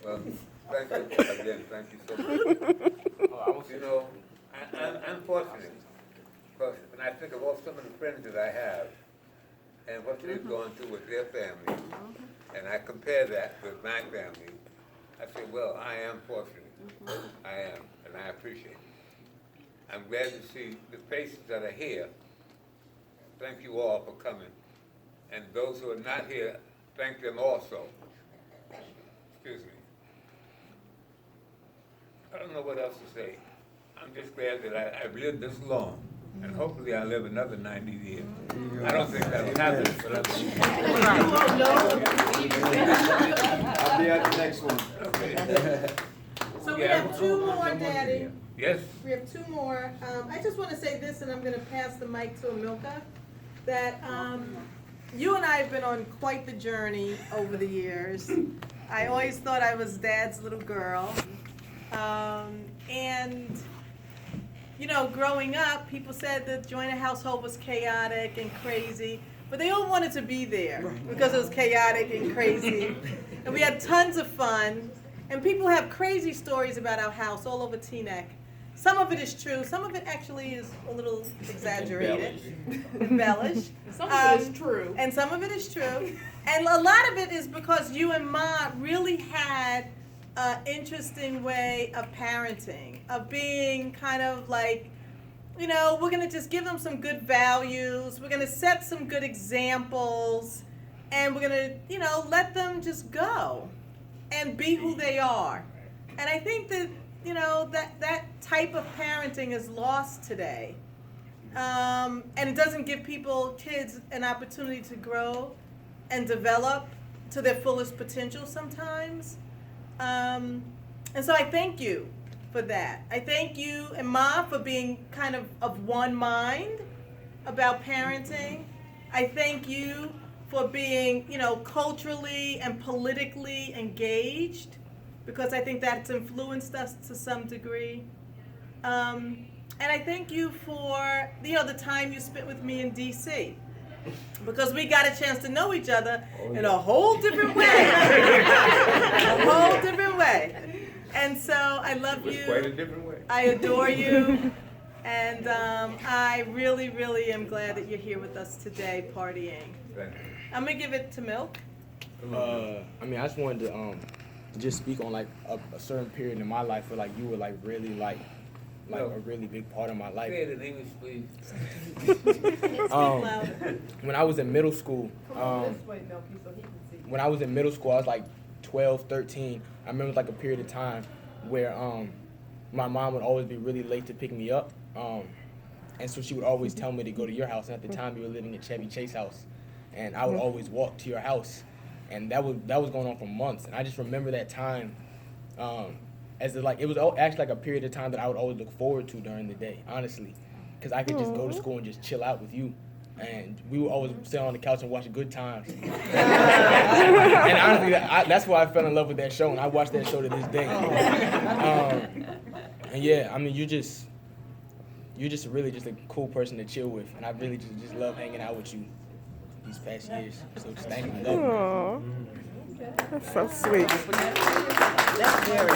Well, thank you again, thank you so much. You know, I'm fortunate, because when I think of all some of the friends that I have, and what they've gone through with their families, and I compare that with my family, I say, well, I am fortunate. I am, and I appreciate it. I'm glad to see the faces that are here. Thank you all for coming. And those who are not here, thank them also. Excuse me. I don't know what else to say. I'm just glad that I've lived this long, and hopefully I'll live another 90 years. I don't think that'll happen, but I'll be at the next one. okay. So we have two more, Daddy. Yes? We have two more. I just want to say this, and I'm going to pass the mic to Amilca, that you and I have been on quite the journey over the years. I always thought I was Dad's little girl. And, you know, growing up, people said that joining a household was chaotic and crazy, but they all wanted to be there because it was chaotic and crazy. And we had tons of fun. And people have crazy stories about our house all over Teaneck. Some of it is true. Some of it actually is a little exaggerated, embellished. Some of it is true. And some of it is true. And a lot of it is because you and Ma really had an interesting way of parenting, of being kind of like, you know, we're going to just give them some good values. We're going to set some good examples. And we're going to, you know, let them just go and be who they are. And I think that, you know, that type of parenting is lost today. And it doesn't give kids an opportunity to grow and develop to their fullest potential sometimes. And so I thank you for that. I thank you and Ma for being kind of one mind about parenting. I thank you for being, you know, culturally and politically engaged, because I think that's influenced us to some degree. And I thank you for, you know, the time you spent with me in D.C., because we got a chance to know each other in a whole different way. A whole different way. And so I love you. Quite a different way. I adore you. And I really, really am glad that you're here with us today partying. Thank you. I'm gonna give it to Milk. I mean, I just wanted to just speak on like a certain period in my life where like you were like really like a really big part of my life. Say it in English, please. Speak louder. When I was in middle school, when I was in middle school, I was like 12, 13. I remember like a period of time where my mom would always be really late to pick me up, and so she would always tell me to go to your house. And at the time, you were living at Chevy Chase House, and I would always walk to your house, and that was going on for months. And I just remember that time as like it was actually like a period of time that I would always look forward to during the day, honestly, because I could just go to school and just chill out with you. And we would always sit on the couch and watch Good Times. And honestly, that's why I fell in love with that show, and I watch that show to this day. And yeah, I mean, you're just really just a cool person to chill with, and I really just love hanging out with you these past years. So just thank you. Love you. Aw, that's so sweet. That's very